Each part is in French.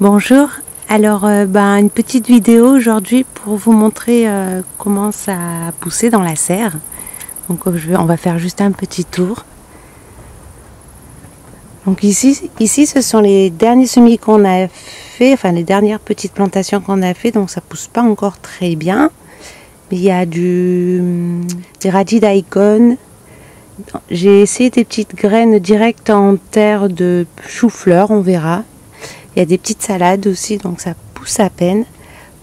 Bonjour, alors une petite vidéo aujourd'hui pour vous montrer comment ça a poussé dans la serre. Donc on va faire juste un petit tour. Donc ici ce sont les derniers semis qu'on a fait, enfin les dernières petites plantations qu'on a fait, donc ça pousse pas encore très bien. Mais il y a des radis daikon. J'ai essayé des petites graines directes en terre de chou-fleur, on verra. Il y a des petites salades aussi, donc ça pousse à peine.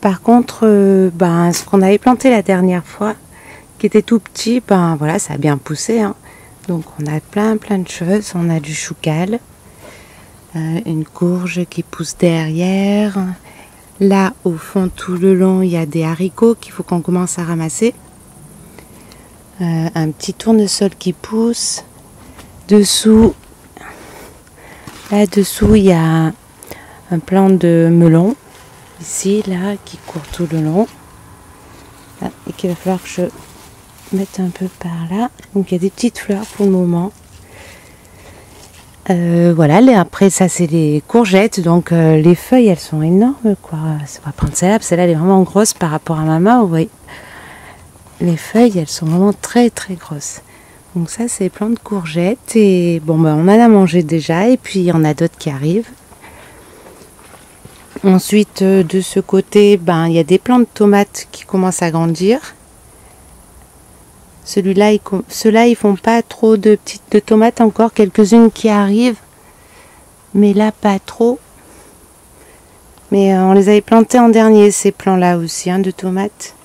Par contre, ce qu'on avait planté la dernière fois, qui était tout petit, voilà, ça a bien poussé. Hein. Donc on a plein de choses. On a du choucal, une courge qui pousse derrière. Là, au fond, tout le long, il y a des haricots qu'il faut qu'on commence à ramasser. Un petit tournesol qui pousse. Dessous, là-dessous, il y a un plant de melon, ici, là, qui court tout le long. Là, et qu'il va falloir que je mette un peu par là. Donc il y a des petites fleurs pour le moment. Voilà, après ça c'est les courgettes. Donc les feuilles, elles sont énormes, quoi. On va prendre celle-là, celle-là elle est vraiment grosse par rapport à ma main, vous voyez. Les feuilles, elles sont vraiment très grosses. Donc ça c'est plein de courgettes. Et bon, on en a mangé déjà. Et puis il y en a d'autres qui arrivent. Ensuite, de ce côté, il y a des plants de tomates qui commencent à grandir. Ceux-là, ils font pas trop de tomates encore, quelques-unes qui arrivent, mais là pas trop. Mais on les avait plantés en dernier, ces plants-là aussi, hein, de tomates.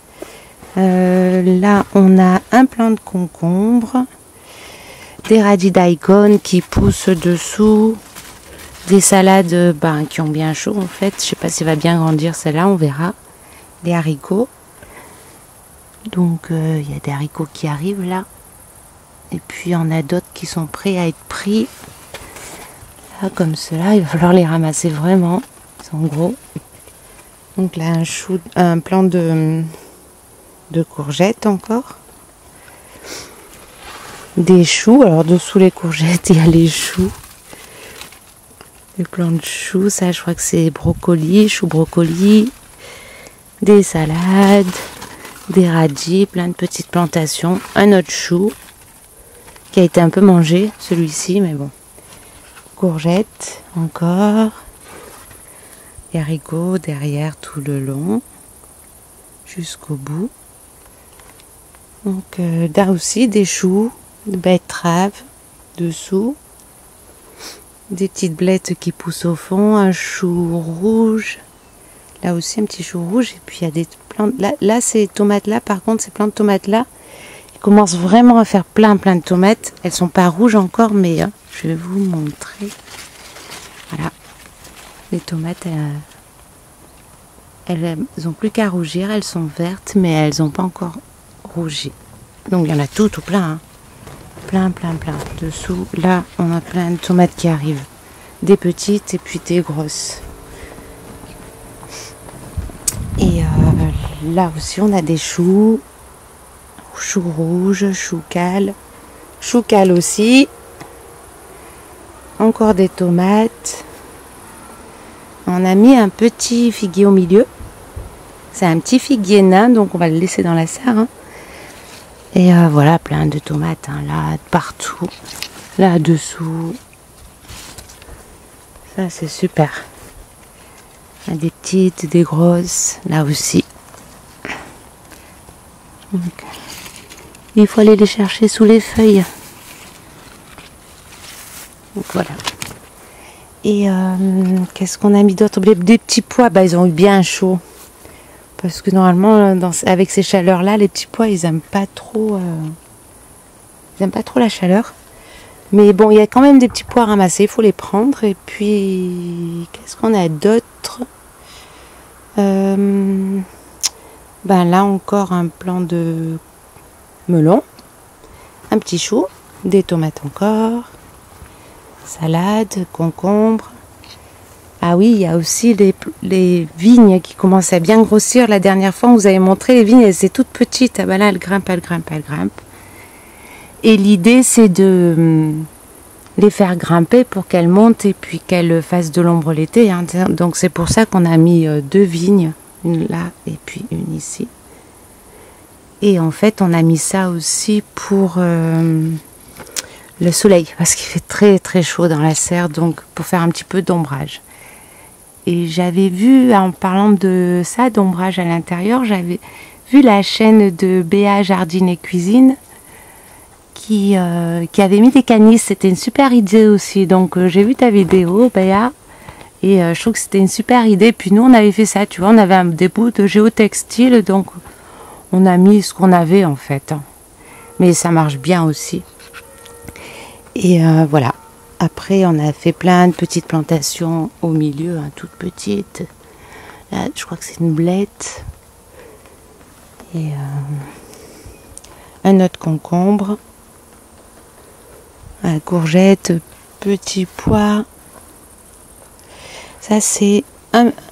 Là, on a un plant de concombre, des radis daikon qui poussent dessous. Des salades qui ont bien chaud en fait. Je sais pas si va bien grandir celle-là, on verra. Les haricots. Donc il y a des haricots qui arrivent là. Et puis il y en a d'autres qui sont prêts à être pris. Là comme cela, il va falloir les ramasser vraiment. Ils sont gros. Donc là un plant de courgettes encore. Des choux. Alors dessous les courgettes, il y a les choux. Des plants de choux, ça je crois que c'est brocoli, chou brocoli, des salades, des radis, plein de petites plantations, un autre chou qui a été un peu mangé, celui-ci, mais bon. Courgettes encore, des haricots derrière tout le long, jusqu'au bout. Donc là aussi des choux, des betteraves dessous. Des petites blettes qui poussent au fond, un chou rouge, là aussi un petit chou rouge, et puis il y a des plantes, là ces tomates là, par contre ces plantes de tomates là, ils commencent vraiment à faire plein de tomates, elles sont pas rouges encore, mais je vais vous montrer, voilà, les tomates, elles ont plus qu'à rougir, elles sont vertes, mais elles n'ont pas encore rougi, donc il y en a tout plein, hein. Plein. Dessous, là, on a plein de tomates qui arrivent. Des petites et puis des grosses. Et là aussi, on a des choux. Choux rouges, choucal. Choucal aussi. Encore des tomates. On a mis un petit figuier au milieu. C'est un petit figuier nain, donc on va le laisser dans la serre, hein. Et voilà, plein de tomates, hein, là, partout, là-dessous. Ça, c'est super. Il y a des petites, des grosses, là aussi. Donc, il faut aller les chercher sous les feuilles. Donc, voilà. Et qu'est-ce qu'on a mis d'autre? Des petits pois, ils ont eu bien chaud. Parce que normalement, avec ces chaleurs-là, les petits pois, ils aiment pas trop la chaleur. Mais bon, il y a quand même des petits pois à ramasser, il faut les prendre. Et puis, qu'est-ce qu'on a d'autre? Là encore, un plant de melon, un petit chou, des tomates encore, salade, concombre. Ah oui, il y a aussi les vignes qui commencent à bien grossir. La dernière fois, on vous avait montré les vignes, elles étaient toutes petites. Ah là, elles grimpent. Et l'idée, c'est de les faire grimper pour qu'elles montent et puis qu'elles fassent de l'ombre l'été. Hein. Donc c'est pour ça qu'on a mis 2 vignes, une là et puis une ici. Et en fait on a mis ça aussi pour le soleil, parce qu'il fait très très chaud dans la serre, donc pour faire un petit peu d'ombrage. Et j'avais vu, en parlant de ça, d'ombrage à l'intérieur, j'avais vu la chaîne de Béa Jardine et Cuisine qui avait mis des canisses. C'était une super idée aussi. Donc j'ai vu ta vidéo, Béa, et je trouve que c'était une super idée. Puis nous, on avait fait ça, tu vois, on avait des bouts de géotextile, donc on a mis ce qu'on avait en fait. Mais ça marche bien aussi. Et voilà. Après, on a fait plein de petites plantations au milieu, hein, toutes petites. Là, je crois que c'est une blette. Et un autre concombre. Un courgette, petit pois. Ça, c'est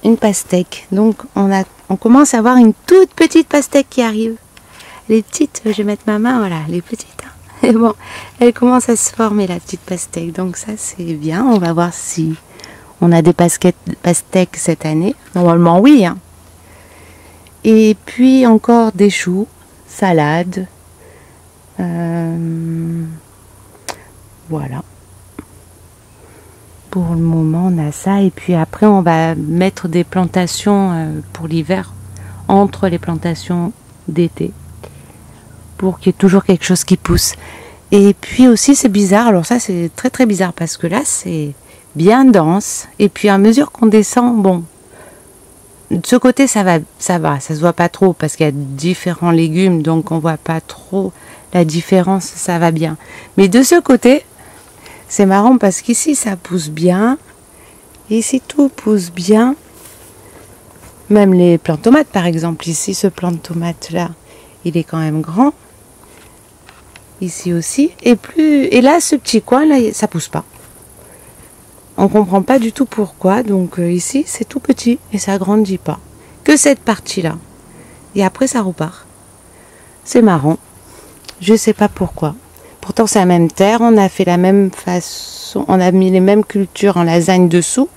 une pastèque. Donc, on commence à avoir une toute petite pastèque qui arrive. Les petites, je vais mettre ma main, voilà, les petites. Et bon, elle commence à se former, la petite pastèque. Donc ça, c'est bien. On va voir si on a des pastèques cette année. Normalement, oui. Hein. Et puis, encore des choux, salade. Voilà. Pour le moment, on a ça. Et puis après, on va mettre des plantations pour l'hiver, entre les plantations d'été, pour qu'il y ait toujours quelque chose qui pousse. Et puis aussi c'est bizarre, alors ça c'est très très bizarre parce que là c'est bien dense et puis à mesure qu'on descend, bon, de ce côté ça se voit pas trop parce qu'il y a différents légumes donc on voit pas trop la différence, ça va bien. Mais de ce côté c'est marrant parce qu'ici ça pousse bien, ici tout pousse bien, même les plants de tomates par exemple, ici ce plant de tomate là il est quand même grand. Ici aussi, et là ce petit coin là ça pousse pas, on comprend pas du tout pourquoi. Donc ici c'est tout petit et ça grandit pas, que cette partie là, et après ça repart. C'est marrant, je sais pas pourquoi. Pourtant c'est la même terre, on a fait la même façon, on a mis les mêmes cultures en lasagne dessous,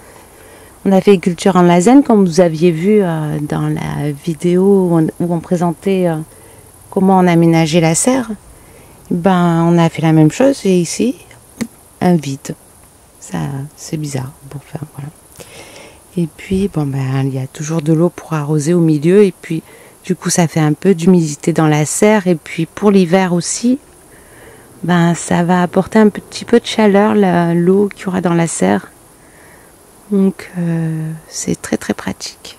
on a fait les cultures en lasagne comme vous aviez vu dans la vidéo où on présentait comment on aménageait la serre. Ben, on a fait la même chose et ici, un vide. Ça, c'est bizarre. Bon, enfin, voilà. Et puis, bon, ben, il y a toujours de l'eau pour arroser au milieu. Et puis, du coup, ça fait un peu d'humidité dans la serre. Et puis, pour l'hiver aussi, ben, ça va apporter un petit peu de chaleur, l'eau qu'il y aura dans la serre. Donc, c'est très, très pratique.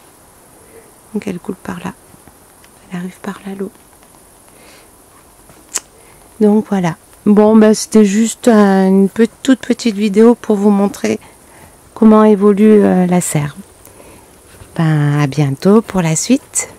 Donc, elle coule par là. Elle arrive par là, l'eau. Donc voilà. Bon, ben, c'était juste une toute petite vidéo pour vous montrer comment évolue la serre. Ben, à bientôt pour la suite.